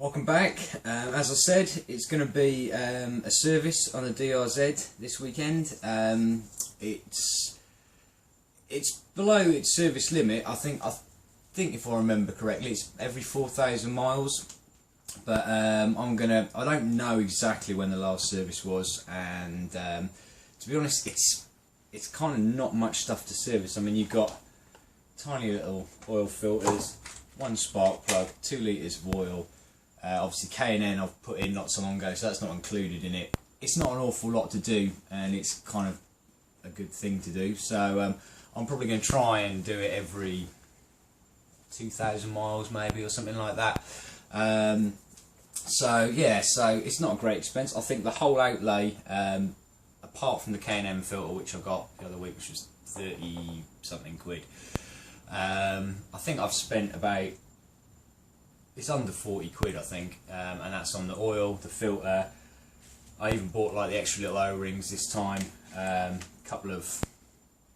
Welcome back. As I said, it's going to be a service on the DRZ this weekend. It's below its service limit. I think if I remember correctly, it's every 4,000 miles. But I don't know exactly when the last service was, and to be honest, it's kind of not much stuff to service. I mean, you've got tiny little oil filters, one spark plug, 2 litres of oil. Obviously K&N I've put in not so long ago, so that's not included in it. It's not an awful lot to do, and it's kind of a good thing to do. So I'm probably going to try and do it every 2,000 miles maybe, or something like that. So yeah, so it's not a great expense. I think the whole outlay, apart from the K&N filter, which I got the other week, which was 30 something quid, I think I've spent about, it's under 40 quid I think, and that's on the oil, the filter. I even bought like the extra little O-rings this time, couple of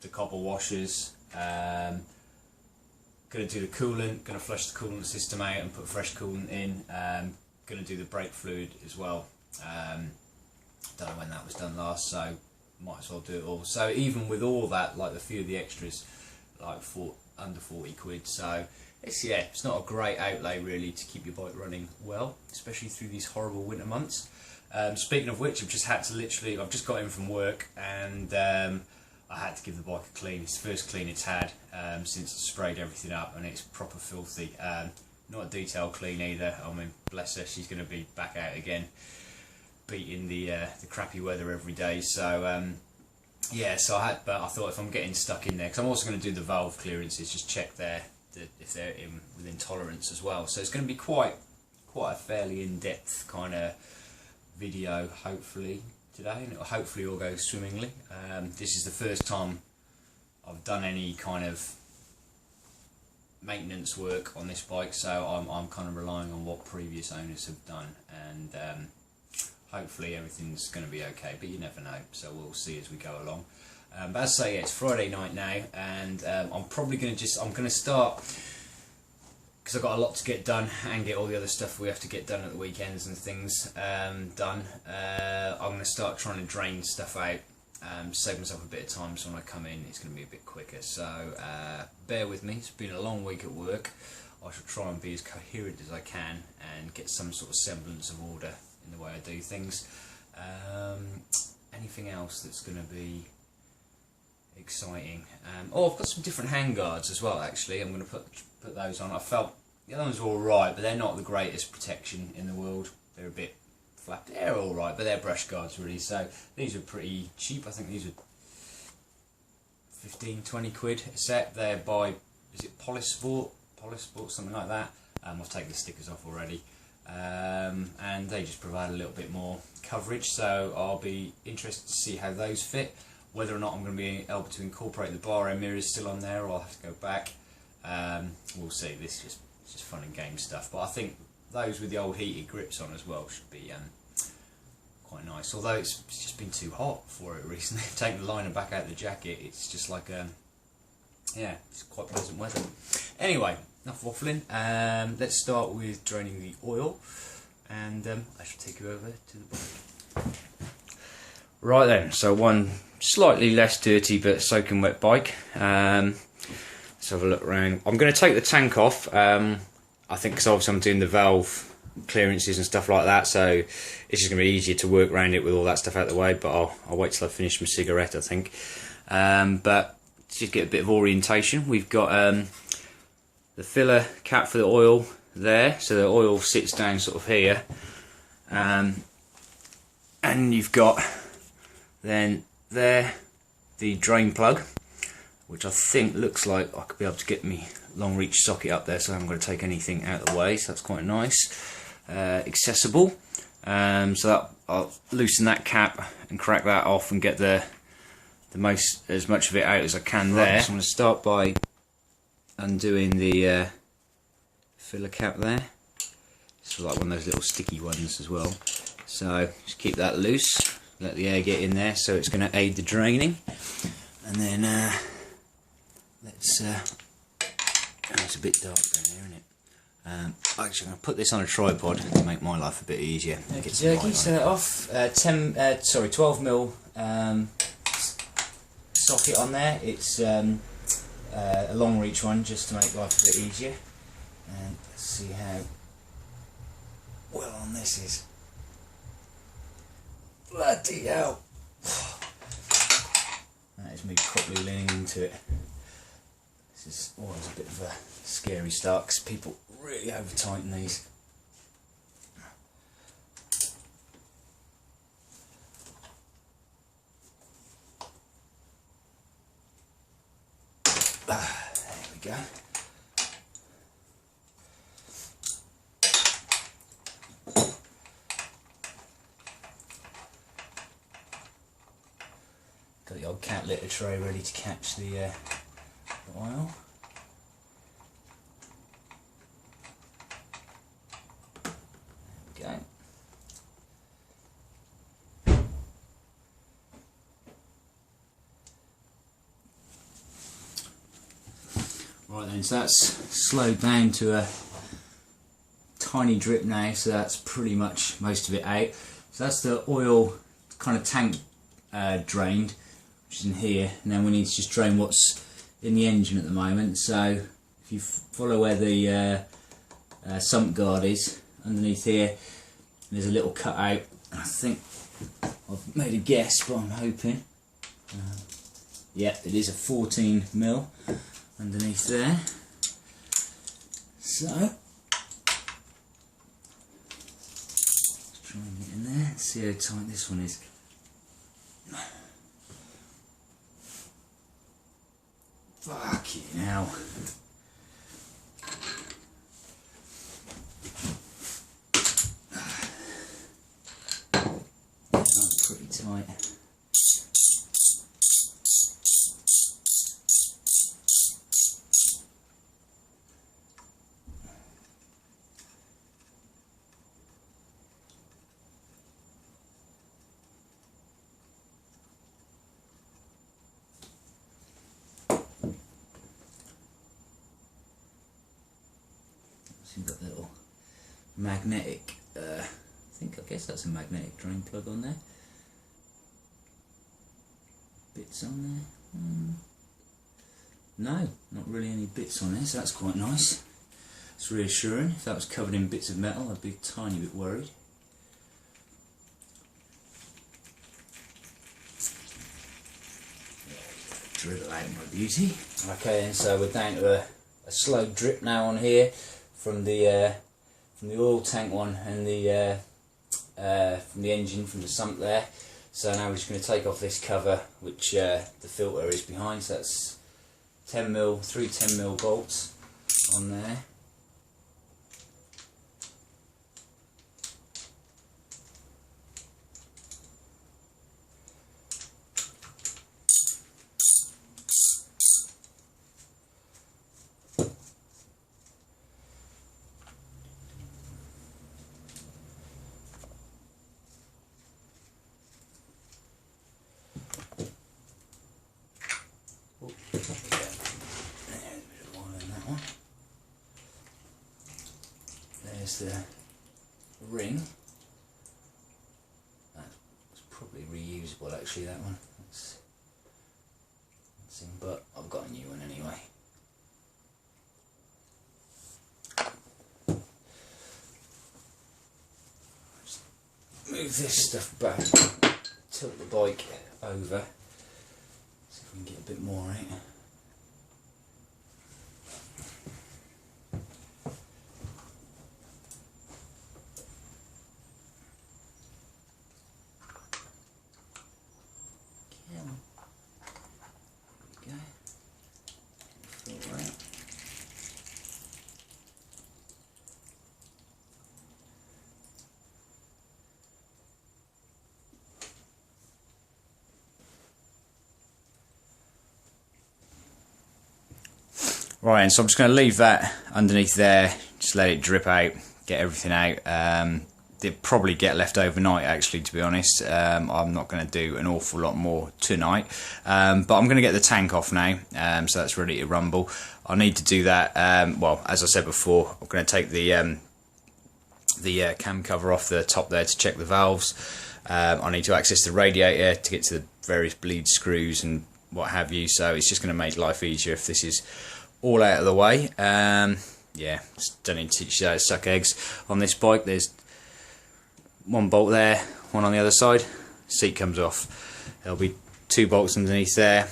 the copper washers, going to do the coolant, going to flush the coolant system out and put fresh coolant in, going to do the brake fluid as well. Don't know when that was done last, so might as well do it all. So even with all that, like a few of the extras, like under 40 quid. So it's not a great outlay really to keep your bike running well, especially through these horrible winter months. Speaking of which, I've just got in from work, and I had to give the bike a clean. It's the first clean it's had since I sprayed everything up, and it's proper filthy. Not a detail clean either. I mean, bless her, she's going to be back out again, beating the crappy weather every day. So yeah, but I thought if I'm getting stuck in there, because I'm also going to do the valve clearances, just check if they're within tolerance as well. So it's going to be quite a fairly in-depth kind of video, hopefully today, and it'll hopefully all go swimmingly. This is the first time I've done any kind of maintenance work on this bike, so I'm kind of relying on what previous owners have done, and hopefully everything's going to be okay, but you never know, so we'll see as we go along. But as I say, it's Friday night now, and I'm probably going to start, because I've got a lot to get done and get all the other stuff we have to get done at the weekends and things done. I'm going to start trying to drain stuff out, save myself a bit of time, so when I come in it's going to be a bit quicker. So bear with me, it's been a long week at work. I shall try and be as coherent as I can and get some sort of semblance of order in the way I do things. Anything else that's going to be exciting? I've got some different handguards as well actually. I'm going to put those on. I felt the other ones were alright, but they're not the greatest protection in the world. They're a bit flapped. They're alright, but they're brush guards really. So these are pretty cheap. I think these are 15-20 quid a set. They're by, is it Polisport, something like that. I've taken the stickers off already, and they just provide a little bit more coverage, so I'll be interested to see how those fit, whether or not I'm going to be able to incorporate the bar end mirrors still on there, or I'll have to go back. We'll see. This is just fun and game stuff, but I think those with the old heated grips on as well should be quite nice, although it's just been too hot for it recently. Taking the liner back out of the jacket, it's just like yeah, it's quite pleasant weather. Anyway, enough waffling. Let's start with draining the oil, and I shall take you over to the bike. Right then, so one slightly less dirty but soaking wet bike. Let's have a look around. I'm going to take the tank off, I think, because obviously I'm doing the valve clearances and stuff like that, so it's just going to be easier to work around it with all that stuff out of the way, but I'll wait till I finish my cigarette, I think. But to just get a bit of orientation, we've got the filler cap for the oil there, so the oil sits down sort of here, and you've got then there the drain plug, which I think looks like I could be able to get me long reach socket up there, so I haven't got to take anything out of the way, so that's quite nice. Accessible, so that I'll loosen that cap and crack that off and get as much of it out as I can there. Right, so I'm going to start by undoing the filler cap there. It's like one of those little sticky ones as well, so just keep that loose, let the air get in there, so it's going to aid the draining. And then let's it's a bit dark down here, isn't it? Actually, I'm going to put this on a tripod to make my life a bit easier. Okay, so that off. 12mm socket on there. It's a long reach one, just to make life a bit easier. And let's see how well on this is. Bloody hell! That is me properly leaning into it. This is always a bit of a scary start because people really over tighten these. There we go. Got the old cat litter tray ready to catch the oil. There we go. Right then, so that's slowed down to a tiny drip now, so that's pretty much most of it out. So that's the oil kind of tank drained, which is in here, and then we need to just drain what's in the engine at the moment. So if you follow where the sump guard is, underneath here there's a little cut out. I think I've made a guess, but I'm hoping yeah, it is a 14mm underneath there. So let's try and get in there, see how tight this one is. Fucking hell. That's pretty tight. You've got a little magnetic, I guess that's a magnetic drain plug on there. Bits on there? No, not really any bits on there, so that's quite nice. It's reassuring. If that was covered in bits of metal, I'd be a tiny bit worried. Drill out my beauty. Okay, and so we're down to a slow drip now on here from the oil tank one and the from the engine, from the sump there. So now we're just going to take off this cover, which the filter is behind. So that's 10mm, 3 10mm bolts on there. There's the ring. That's probably reusable actually, that one. But I've got a new one anyway. Just move this stuff back, tilt the bike over, see if we can get a bit more out. Right, and so I'm just going to leave that underneath there, just let it drip out, get everything out. They'll probably get left overnight actually, to be honest. I'm not going to do an awful lot more tonight, but I'm going to get the tank off now, so that's ready to rumble. I need to do that. Well, as I said before, I'm going to take the cam cover off the top there to check the valves. I need to access the radiator to get to the various bleed screws and what have you, so it's just going to make life easier if this is all out of the way. Yeah, just don't need to teach you how to suck eggs. On this bike there's one bolt there, one on the other side, seat comes off. There'll be 2 bolts underneath there.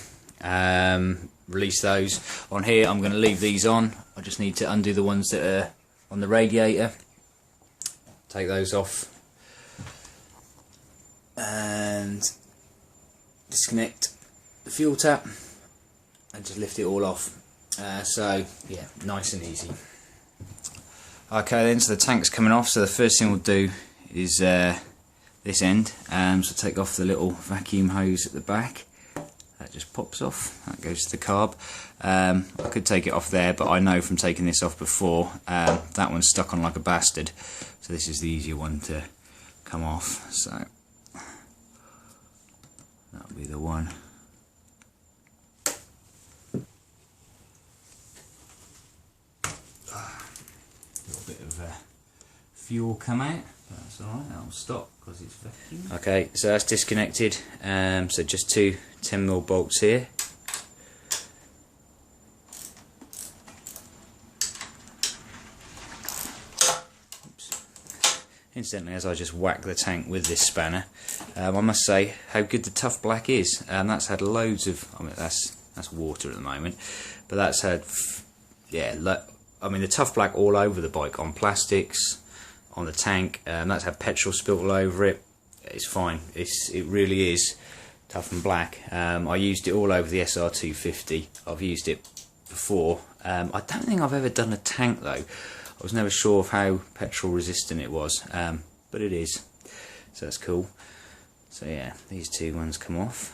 Release those. On here I'm going to leave these on. I just need to undo the ones that are on the radiator, take those off and disconnect the fuel tap and just lift it all off. So yeah, nice and easy. Okay then, so the tank's coming off, so the first thing we'll do is this end. So take off the little vacuum hose at the back. That just pops off, that goes to the carb. I could take it off there, but I know from taking this off before, that one's stuck on like a bastard, so this is the easier one to come off. So that'll be the one. A little bit of fuel come out, but that's alright, that'll stop because it's vacuum. Okay, so that's disconnected. So just 2 10mm bolts here. Oops. Incidentally, as I just whack the tank with this spanner, I must say how good the Tough Black is. That's had loads of, I mean that's water at the moment, but that's had, yeah, I mean the Tough Black all over the bike, on plastics, on the tank. That's had petrol spilt all over it. It's fine. It really is tough and black. I used it all over the SR250. I've used it before. I don't think I've ever done a tank though. I was never sure of how petrol resistant it was, but it is. So that's cool. So yeah, these 2 ones come off.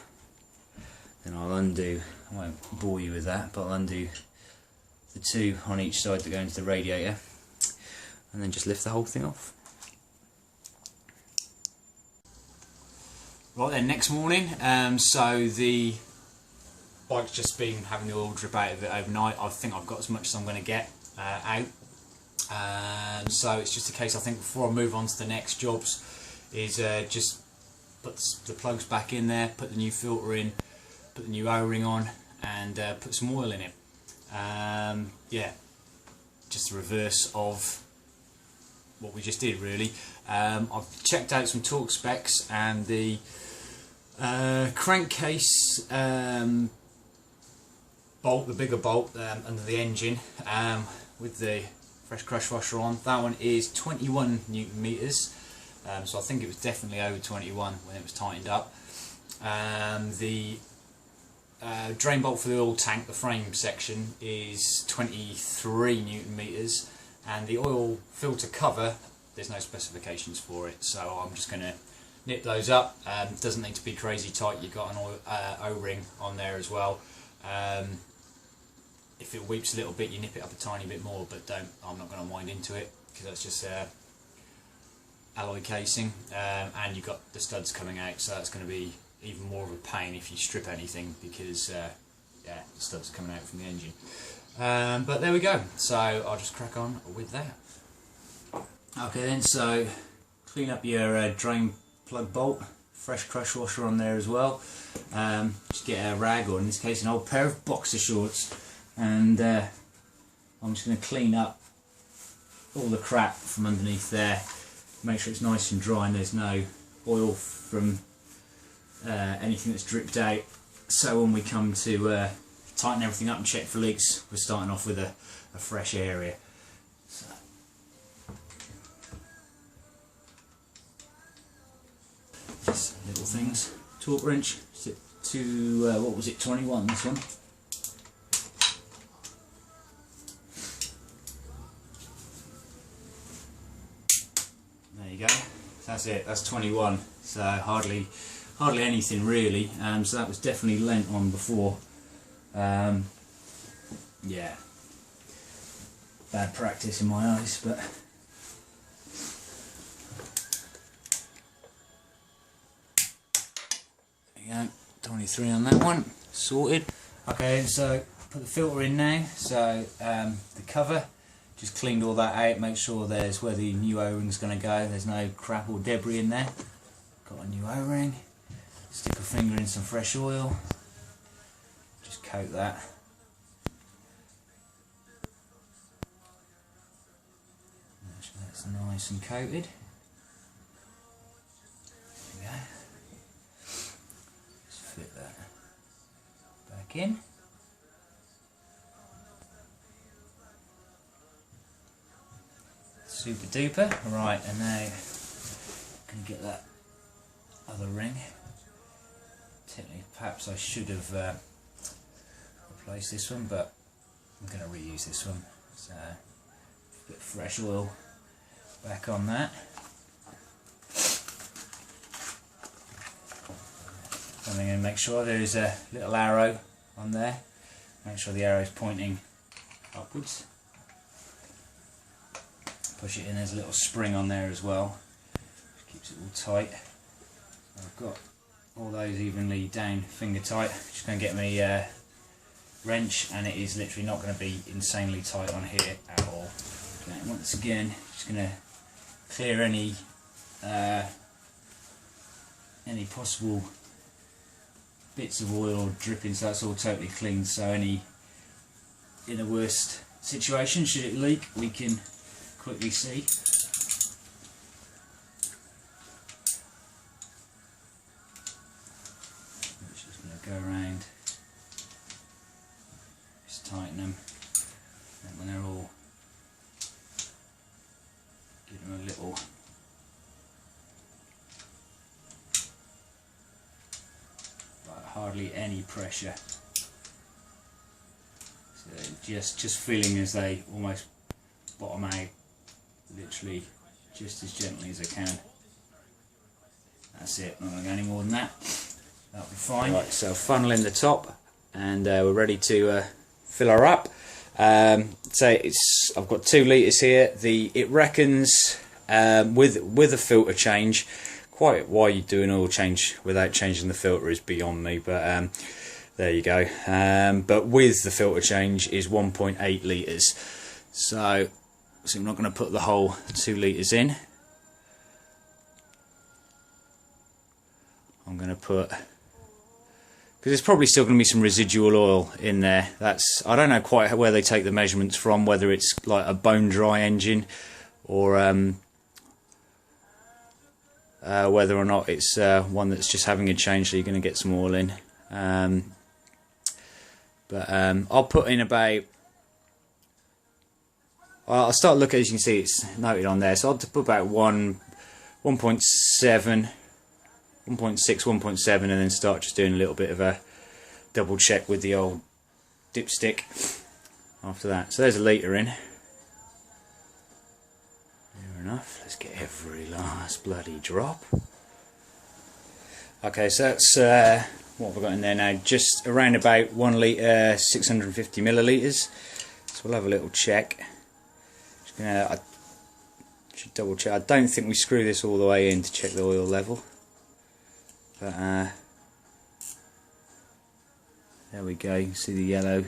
Then I'll undo, I won't bore you with that, but I'll undo the 2 on each side that go into the radiator, and then just lift the whole thing off. Right then, next morning, so the bike's just been having the oil drip out of it overnight. I think I've got as much as I'm going to get out. So it's just a case, I think, before I move on to the next jobs, is just put the plugs back in there, put the new filter in, put the new O-ring on, and put some oil in it. Yeah, just the reverse of what we just did really. I've checked out some torque specs, and the crankcase bolt, the bigger bolt under the engine with the fresh crush washer on, that one is 21 Newton meters. So I think it was definitely over 21 when it was tightened up. The drain bolt for the oil tank, the frame section, is 23 Newton meters, and the oil filter cover, there's no specifications for it, so I'm just going to nip those up. Doesn't need to be crazy tight. You've got an O-ring on there as well. If it weeps a little bit, you nip it up a tiny bit more, but don't. I'm not going to wind into it because that's just alloy casing, and you've got the studs coming out, so that's going to be even more of a pain if you strip anything, because yeah, the studs are coming out from the engine. But there we go, so I'll just crack on with that. Okay then, so clean up your drain plug bolt, fresh crush washer on there as well. Just get a rag, or in this case an old pair of boxer shorts, and I'm just going to clean up all the crap from underneath there, make sure it's nice and dry and there's no oil from anything that's dripped out, so when we come to tighten everything up and check for leaks, we're starting off with a fresh area. So. Just little things. Torque wrench, to what was it, 21 this one. There you go, that's it, that's 21, so hardly anything really. So that was definitely lent on before. Yeah, bad practice in my eyes, but there you go, 23 on that one, sorted. Okay, so put the filter in now. So the cover, just cleaned all that out, make sure there's where the new O-ring's going to go, there's no crap or debris in there. Got a new O-ring, stick a finger in some fresh oil, just coat that. Make sure that's nice and coated. There we go. Just fit that back in. Super duper. Right, and now I'm going to get that other ring. Technically, perhaps I should have replaced this one, but I'm going to reuse this one. So, a bit of fresh oil back on that. I'm going to make sure there is a little arrow on there. Make sure the arrow is pointing upwards. Push it in, there's a little spring on there as well, which keeps it all tight. I've got all those evenly down, finger tight. Just going to get me a wrench, and it is literally not going to be insanely tight on here at all. Okay, once again, just going to clear any possible bits of oil or dripping, so that's all totally clean. So in the worst situation, should it leak, we can quickly see. Just going to go around, just tighten them, and when they're all, give them a little hardly any pressure. So just feeling as they almost bottom out, literally just as gently as I can. That's it, not going to go any more than that. That'll be fine. Right, so funnel in the top, and we're ready to fill her up. So I've got 2 litres here. It reckons with a filter change, quite why you do an oil change without changing the filter is beyond me, but there you go. But with the filter change is 1.8 litres. So I'm not going to put the whole 2 litres in. I'm going to put, because there's probably still going to be some residual oil in there. I don't know quite where they take the measurements from, whether it's like a bone dry engine or whether or not it's one that's just having a change, so you're going to get some oil in. But I'll put in about, I'll start looking, as you can see it's noted on there, so I'll put about 1.7, 1.6, 1.7, and then start just doing a little bit of a double check with the old dipstick after that. So there's a litre in. Fair enough, let's get every last bloody drop. Okay, so that's what have I got in there now? Just around about 1 litre, 650 millilitres. So we'll have a little check. I should double check. I don't think we screw this all the way in to check the oil level, but there we go. You can see the yellow.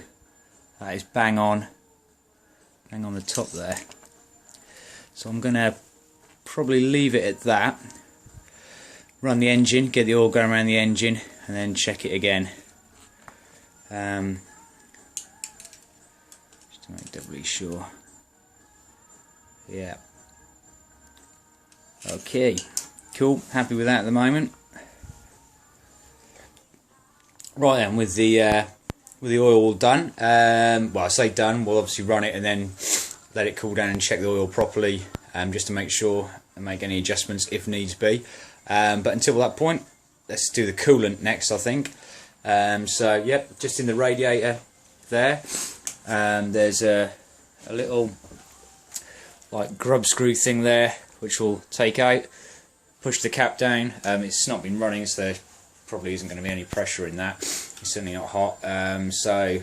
That is bang on the top there. So I'm going to probably leave it at that. Run the engine, get the oil going around the engine, and then check it again. Just to make doubly sure. Yeah. Okay. Cool. Happy with that at the moment. Right then, with the oil all done. Well, I say done. We'll obviously run it and then let it cool down and check the oil properly, just to make sure and make any adjustments if needs be. But until that point, let's do the coolant next, I think. So yep, just in the radiator there. There's a little like grub screw thing there, which will take out, push the cap down. It's not been running, so there probably isn't going to be any pressure in that. It's certainly not hot. So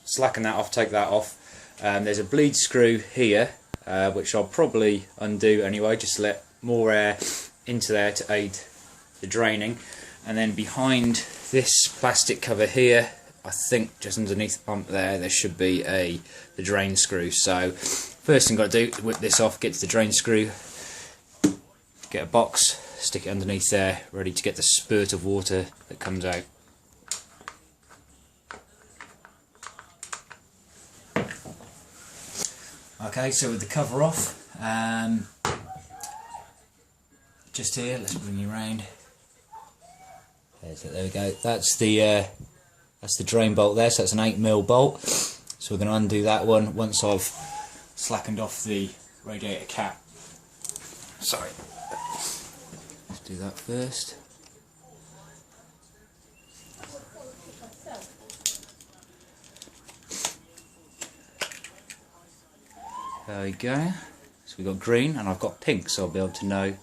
slacken that off, take that off. There's a bleed screw here, which I'll probably undo anyway, just to let more air into there to aid the draining. And then behind this plastic cover here, I think just underneath the pump there should be the drain screw. So first thing I've got to do is whip this off, get to the drain screw, get a box, stick it underneath there, ready to get the spurt of water that comes out. Okay, so with the cover off, just here, let's bring you round. There we go. That's the drain bolt there. So that's an 8mm bolt. So we're going to undo that one once I've slackened off the radiator cap. Sorry. Let's do that first. There we go. So we've got green and I've got pink, so I'll be able to know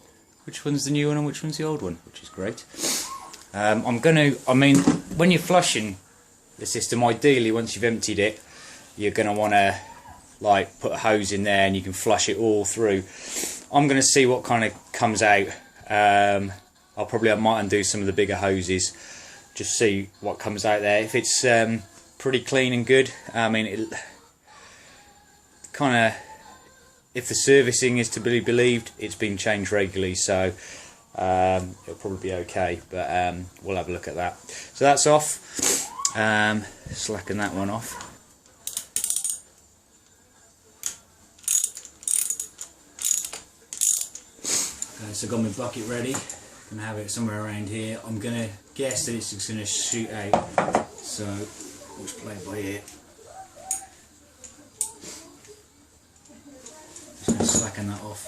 which one's the new one and which one's the old one, which is great. When you're flushing the system, ideally once you've emptied it, you're going to want to like put a hose in there and you can flush it all through. I'm going to see what kind of comes out. I might undo some of the bigger hoses, just see what comes out there. If it's pretty clean and good, if the servicing is to be believed, it's been changed regularly, so it'll probably be okay, but we'll have a look at that. So that's off. Slacken that one off. Okay, so I've got my bucket ready. I'm going to have it somewhere around here. I'm going to guess that it's just going to shoot out, so we'll just play by ear. Just going to slacken that off.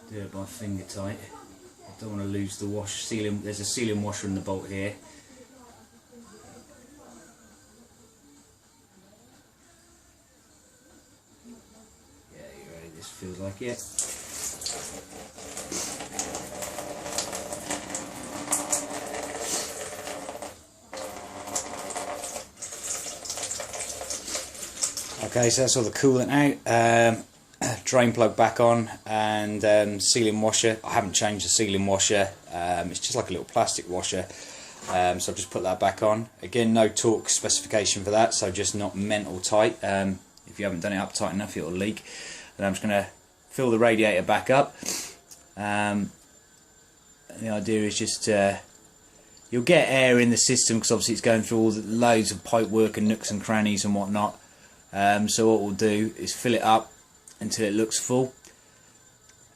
Do it by finger tight. I don't want to lose the wash sealing. There's a sealing washer in the bolt here. Yeah, you ready? This feels like it. Okay, so that's all the coolant out. Drain plug back on, and sealing washer. I haven't changed the sealing washer. It's just like a little plastic washer. So I've just put that back on. Again, no torque specification for that, so just not mental tight. If you haven't done it up tight enough, it'll leak. And I'm just going to fill the radiator back up. And the idea is just you'll get air in the system because obviously it's going through all the loads of pipe work and nooks and crannies and whatnot. So what we'll do is fill it up until it looks full.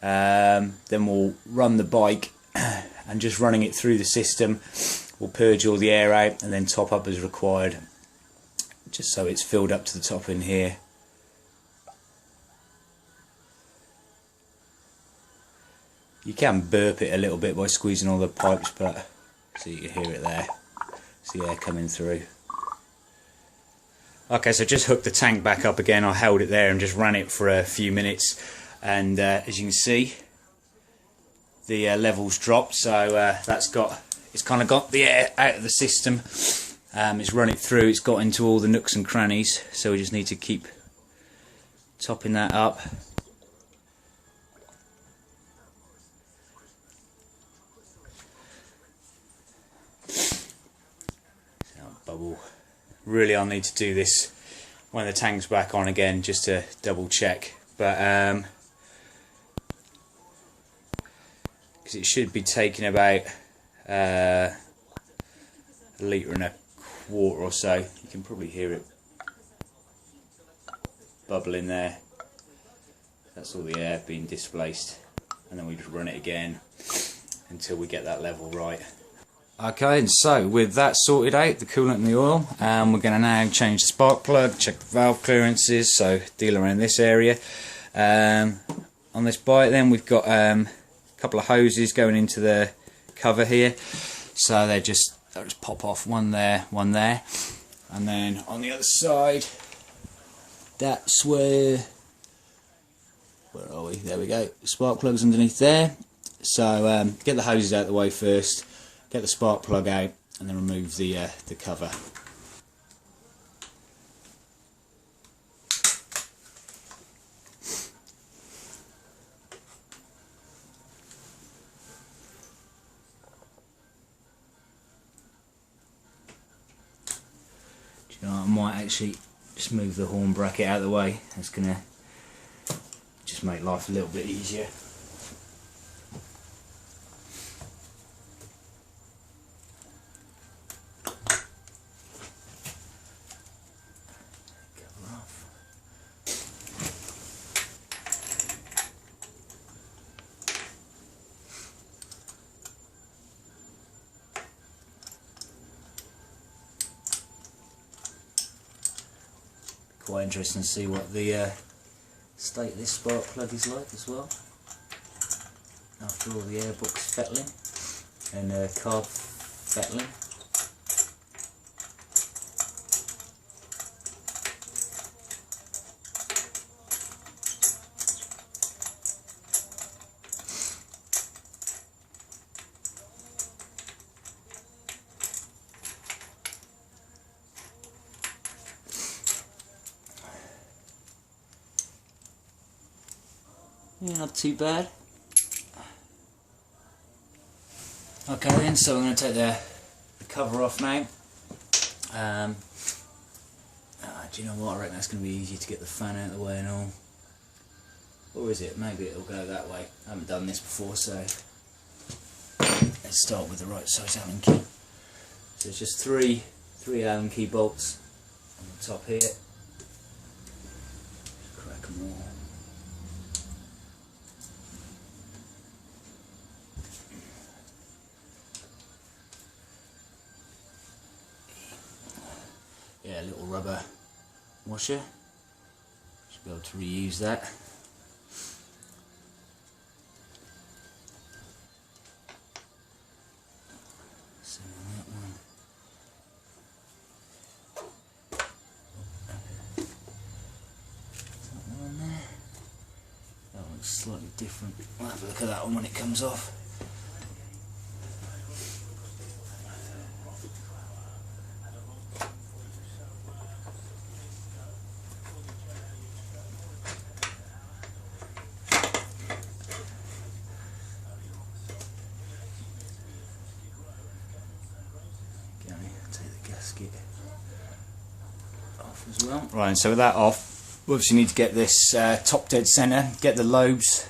Then we'll run the bike, and just running it through the system will purge all the air out and then top up as required, just so it's filled up to the top in here. You can burp it a little bit by squeezing all the pipes, but so you can hear it there. See the air coming through. Okay, so just hooked the tank back up again. I held it there and just ran it for a few minutes, and as you can see, the levels dropped. So it's kind of got the air out of the system. It's run it through. It's got into all the nooks and crannies. So we just need to keep topping that up. Bubble. Really, I'll need to do this when the tank's back on again, just to double check, but because it should be taking about a litre and a quarter or so. You can probably hear it bubbling there. That's all the air being displaced, and then we just run it again until we get that level right. Okay, and so with that sorted out, the coolant and the oil, we're going to now change the spark plug, check the valve clearances, so deal around this area. On this bike then we've got a couple of hoses going into the cover here, so they'll just pop off, one there, and then on the other side, that's where are we? There we go, spark plug's underneath there. So get the hoses out of the way first, get the spark plug out, and then remove the cover. You know, I might actually just move the horn bracket out of the way. It's gonna just make life a little bit easier. Quite interesting to see what the state of this spark plug is like as well, after all the airbox fettling and carb fettling. Yeah, not too bad. Okay then, so I'm going to take the cover off now. Do you know what, I reckon that's going to be easier to get the fan out of the way and all. Or is it? Maybe it'll go that way. I haven't done this before, so let's start with the right size Allen key. So it's just three Allen key bolts on the top here. Crack them all. Yeah, a little rubber washer. Should be able to reuse that. So that one. Is that one there? That one's slightly different. We'll have a look at that one when it comes off. Off as well. Right, and so with that off, we obviously need to get this top dead centre, get the lobes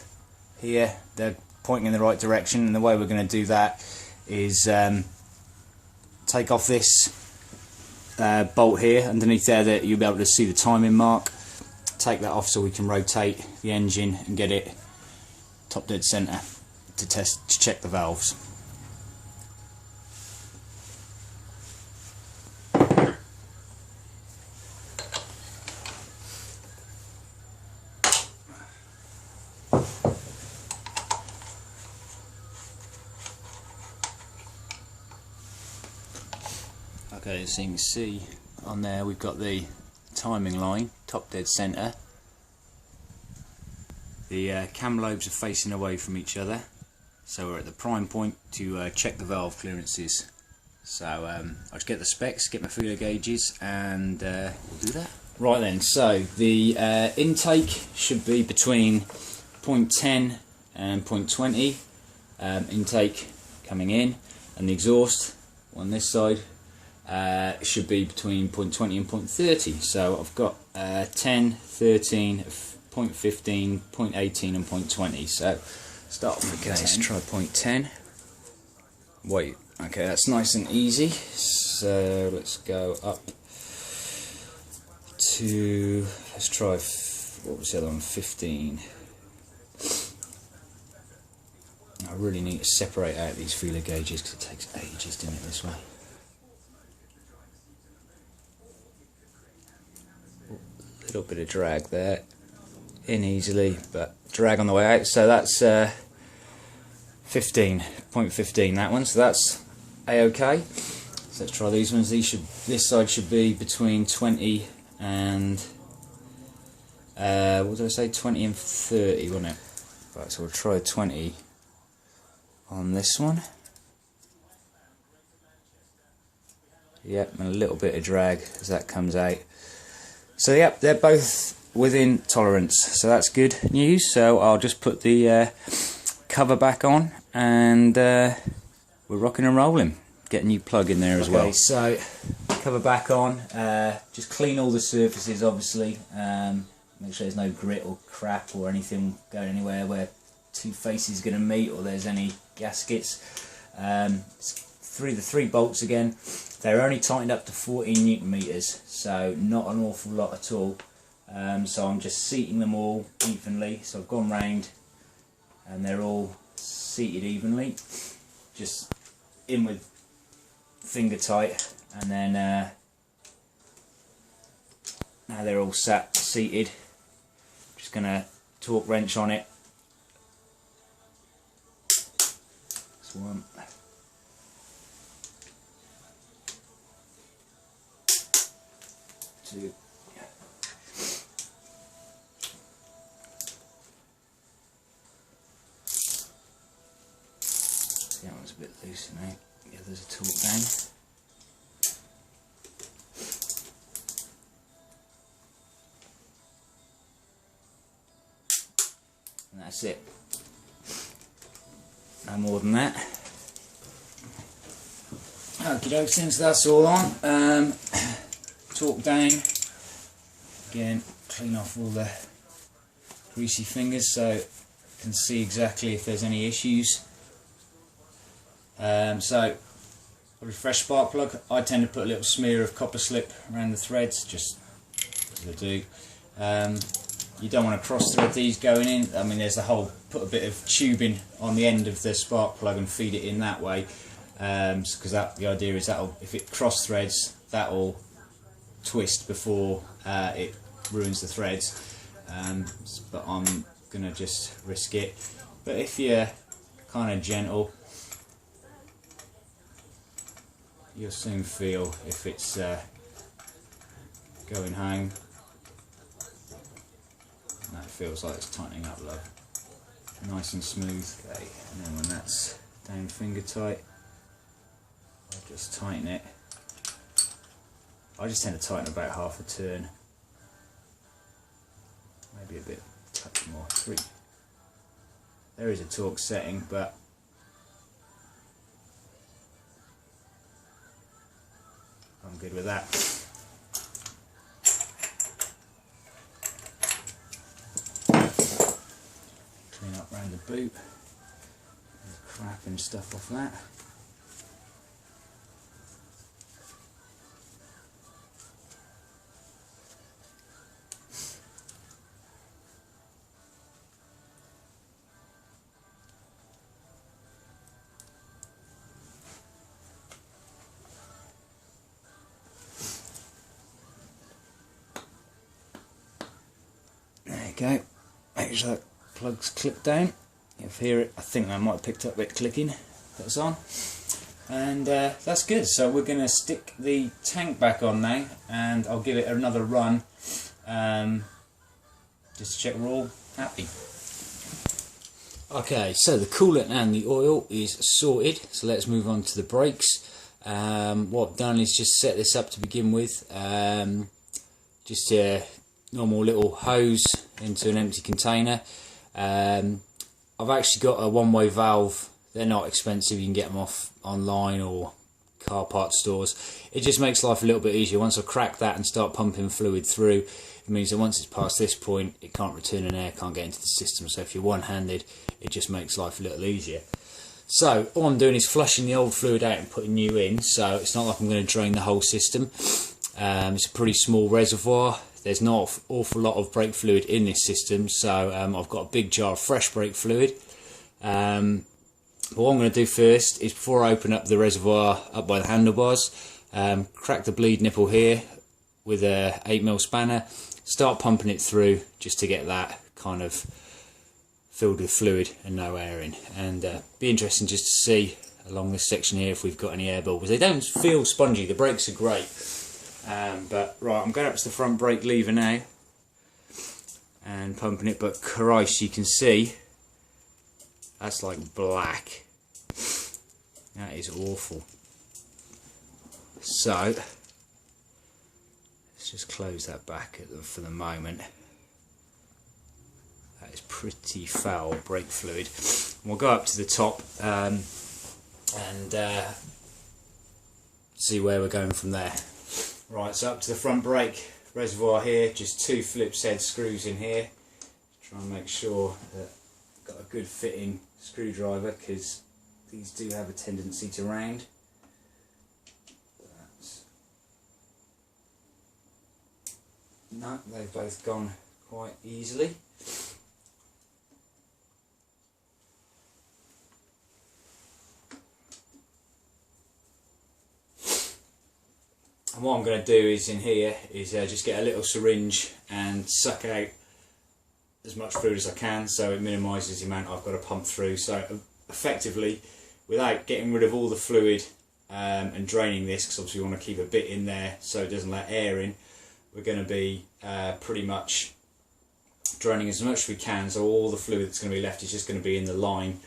here, they're pointing in the right direction, and the way we're going to do that is take off this bolt here underneath there, that you'll be able to see the timing mark. Take that off so we can rotate the engine and get it top dead centre to check the valves. Okay, so you can see on there we've got the timing line, top dead centre. The cam lobes are facing away from each other, so we're at the prime point to check the valve clearances. So I'll just get the specs, get my feeler gauges, and we'll do that. Right then, so the intake should be between 0.10 and 0.20 intake coming in, and the exhaust on this side should be between 0.20 and 0.30. So I've got 10, 13, 0.15, 0.18 and 0.20. So start off with 10. Let's try 0.10. Wait, okay, that's nice and easy. So let's go up to, let's try, what was the other one, 15. I really need to separate out these feeler gauges because it takes ages doing it this way. A little bit of drag there, in easily, but drag on the way out. So that's 0.15, that one. So that's a-okay. So let's try these ones. This side should be between 20 and what did I say? 20 and 30, wasn't it? Right. So we'll try 20 on this one. Yep, and a little bit of drag as that comes out. So yep, they're both within tolerance, so that's good news. So I'll just put the cover back on, and we're rocking and rolling. get a new plug in there as well. Okay, so cover back on, just clean all the surfaces obviously, make sure there's no grit or crap or anything going anywhere where two faces are going to meet or there's any gaskets. Through the 3 bolts again, they're only tightened up to 14 Newton meters, so not an awful lot at all. So I'm just seating them all evenly, so I've gone round and they're all seated evenly, just in with finger tight, and then now they're all seated, just going to torque wrench on it. That's one. Two. That one's a bit loose now. The others are torqued down. And that's it. No more than that. Okay, since that's all on, torque down. Again, clean off all the greasy fingers so you can see exactly if there's any issues. So, a refresh spark plug. I tend to put a little smear of copper slip around the threads, just as I do. You don't want to cross thread these going in. I mean, there's the whole, put a bit of tubing on the end of the spark plug and feed it in that way, because the idea is that if it cross threads, that will twist before it ruins the threads. But I'm gonna just risk it. But if you're kind of gentle, you'll soon feel if it's going home. And that feels like it's tightening up, love. Nice and smooth. Okay, and then when that's down finger tight, I'll just tighten it. I just tend to tighten about half a turn. Maybe a bit touch more. 3. There is a torque setting, but I'm good with that. Clean up around the boot, the crap and stuff off that. Go. Make sure that plug's clipped down. You'll hear it. I think I might have picked up a bit clicking. That's on, and that's good. So we're going to stick the tank back on now, and I'll give it another run, just to check we're all happy. Okay, so the coolant and the oil is sorted. So let's move on to the brakes. What I've done is just set this up to begin with. Just a normal little hose into an empty container. I've actually got a one-way valve. They're not expensive, you can get them off online or car part stores. It just makes life a little bit easier. Once I crack that and start pumping fluid through, it means that once it's past this point, it can't return an air, can't get into the system. So if you're one-handed, it just makes life a little easier. So all I'm doing is flushing the old fluid out and putting new in, so it's not like I'm going to drain the whole system. It's a pretty small reservoir. There's not an awful lot of brake fluid in this system, so I've got a big jar of fresh brake fluid. But what I'm going to do first is, before I open up the reservoir up by the handlebars, crack the bleed nipple here with a 8mm spanner, start pumping it through just to get that kind of filled with fluid and no air in. And be interesting just to see along this section here if we've got any air bubbles. They don't feel spongy, the brakes are great. But right, I'm going up to the front brake lever now and pumping it, but Christ, you can see that's like black. That is awful. So let's just close that back for the moment. That is pretty foul brake fluid. And we'll go up to the top and see where we're going from there. Right, so up to the front brake reservoir here, just 2 Phillips head screws in here. Try and make sure that I've got a good fitting screwdriver, because these do have a tendency to round. No, they've both gone quite easily. And what I'm going to do is in here is just get a little syringe and suck out as much fluid as I can, so it minimises the amount I've got to pump through. So effectively, without getting rid of all the fluid and draining this, because obviously we want to keep a bit in there so it doesn't let air in, we're going to be pretty much draining as much as we can, so all the fluid that's going to be left is just going to be in the line.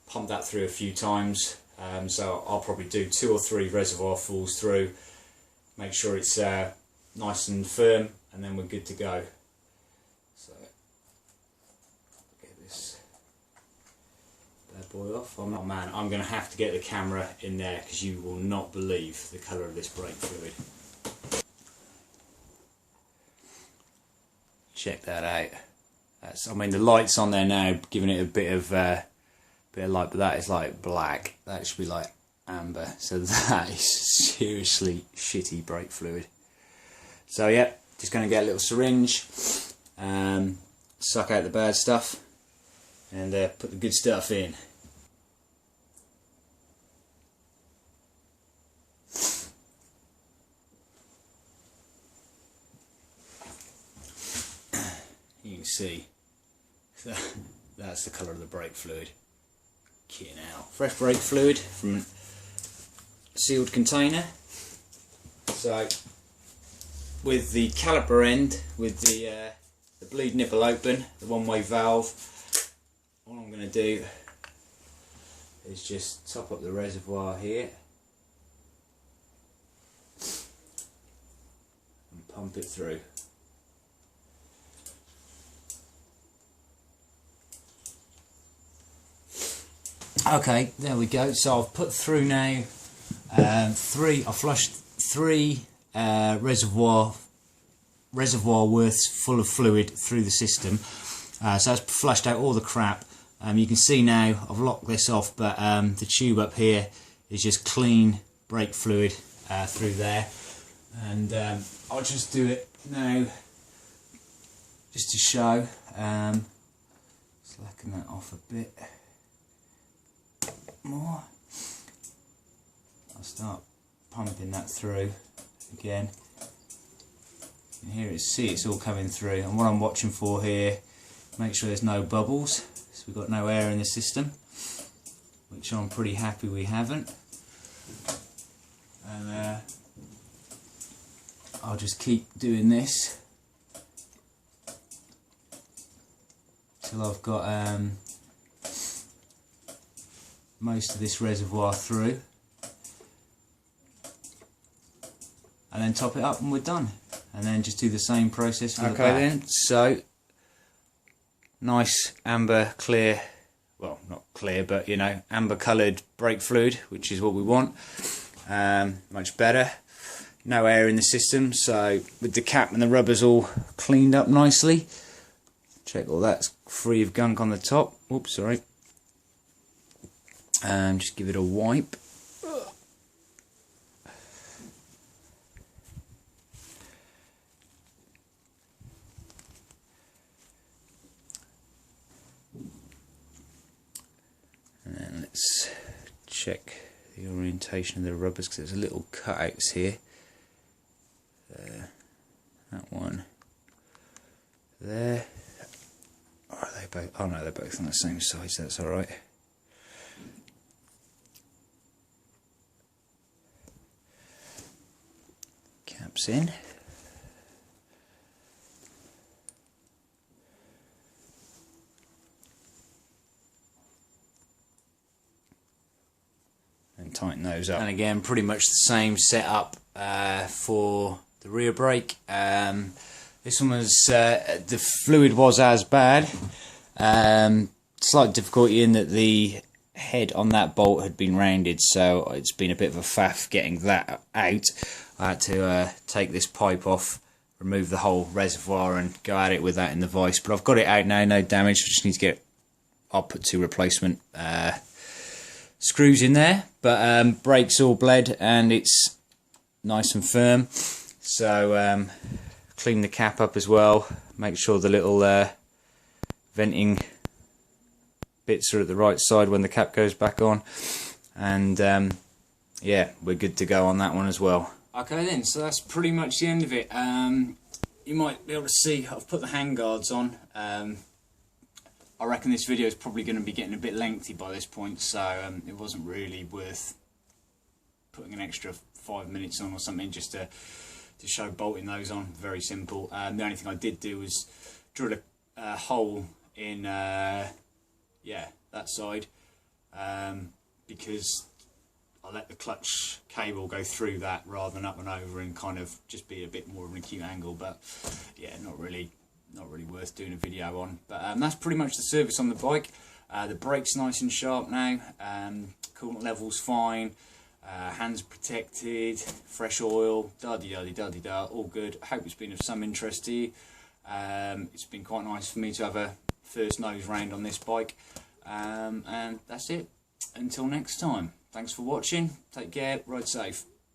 Pump that through a few times, so I'll probably do 2 or 3 reservoir fulls through, make sure it's nice and firm, and then we're good to go. So get this bad boy off. Oh man, I'm going to have to get the camera in there, because you will not believe the colour of this brake fluid. Check that out. I mean, the light's on there now, giving it a bit of light, but that is like black. That should be like amber. So that is seriously shitty brake fluid. So yeah, just going to get a little syringe, suck out the bad stuff, and put the good stuff in. You can see that's the colour of the brake fluid. Kicking out. Fresh brake fluid from a sealed container. So with the caliper end, with the bleed nipple open, the one-way valve, all I'm going to do is just top up the reservoir here and pump it through. Okay, there we go. So I've put through now I flushed 3 reservoir worths full of fluid through the system. So that's flushed out all the crap. You can see now I've locked this off, but the tube up here is just clean brake fluid through there. And I'll just do it now just to show. Slacken that off a bit more. I'll start pumping that through again. And here it's all coming through, and what I'm watching for here, make sure there's no bubbles, so we've got no air in the system, which I'm pretty happy we haven't. And I'll just keep doing this till I've got most of this reservoir through, and then top it up and we're done, and then just do the same process for the back. Then, so nice amber clear, well not clear, but you know, amber coloured brake fluid, which is what we want. Much better. No air in the system, so with the cap and the rubbers all cleaned up nicely, check all that's free of gunk on the top. Oops, sorry. Just give it a wipe. And then let's check the orientation of the rubbers, because there's little cutouts here. That one there. Are they both? Oh no, they're both on the same side, so that's alright. Caps in. And tighten those up. And again, pretty much the same setup for the rear brake. This one was, the fluid was as bad. Slight difficulty in that the head on that bolt had been rounded, so it's been a bit of a faff getting that out. I had to take this pipe off, remove the whole reservoir and go at it with that in the vise, but I've got it out now, no damage. I just need to get, I'll put 2 replacement screws in there, but brakes all bled and it's nice and firm. So clean the cap up as well, make sure the little venting bits are at the right side when the cap goes back on, and yeah, we're good to go on that one as well. Okay then, so that's pretty much the end of it. You might be able to see I've put the handguards on. I reckon this video is probably going to be getting a bit lengthy by this point, so it wasn't really worth putting an extra 5 minutes on or something just to show bolting those on. Very simple. The only thing I did do was drill a hole in yeah, that side, because I let the clutch cable go through that rather than up and over and kind of just be a bit more of an acute angle. But yeah, not really worth doing a video on. But that's pretty much the service on the bike. The brake's nice and sharp now, coolant level's fine, hands protected, fresh oil, da-de-da-de-da-de-da, all good. I hope it's been of some interest to you. It's been quite nice for me to have a first nose round on this bike, and that's it. Until next time, thanks for watching, take care, ride safe.